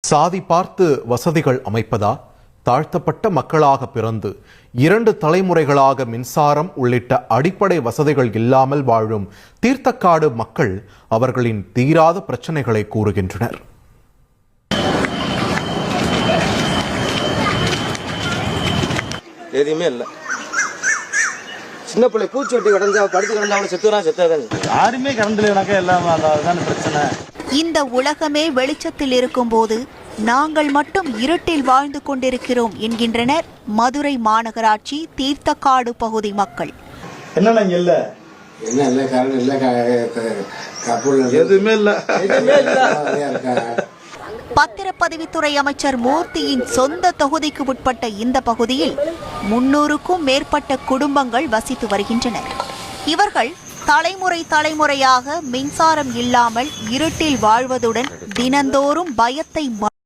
சாதி பார்த்து வசதிகள் அமைப்பதா? தாழ்த்தப்பட்ட மக்களாக பிறந்து 2 தலைமுறைகளாக மின்சாரம் உள்ளிட்ட அடிப்படை வசதிகள் இல்லாமல் வாழும் தீர்த்தக்காடு மக்கள் அவர்களின் தீராத பிரச்சனைகளை கூறுகின்றனர். எதுவுமே இல்லை. சின்ன பிள்ளை பூச்சொட்டி கிடந்தா படுத்து கிடந்தா செத்துறான். யாருமே கரண்ட் இல்லைனாக்கா எல்லாம் அதான் பிரச்சனை. இந்த உலகமே வெளிச்சத்தில் இருக்கும்போது நாங்கள் மட்டும் இருட்டில் வாழ்ந்து கொண்டிருக்கிறோம் என்கின்றனர் மதுரை மாநகராட்சி தீர்த்தக்காடு பகுதி மக்கள். என்னன்னா இல்ல எதுவுமே இல்ல. பத்திரப்பதிவுத்துறை அமைச்சர் மூர்த்தியின் சொந்த தொகுதிக்கு உட்பட்ட இந்த பகுதியில் 300க்கும் மேற்பட்ட குடும்பங்கள் வசித்து வருகின்றனர். இவர்கள் தலைமுறையாக மின்சாரம் இல்லாமல் இருட்டில் வாழ்வதுடன் தினந்தோறும் பயத்தை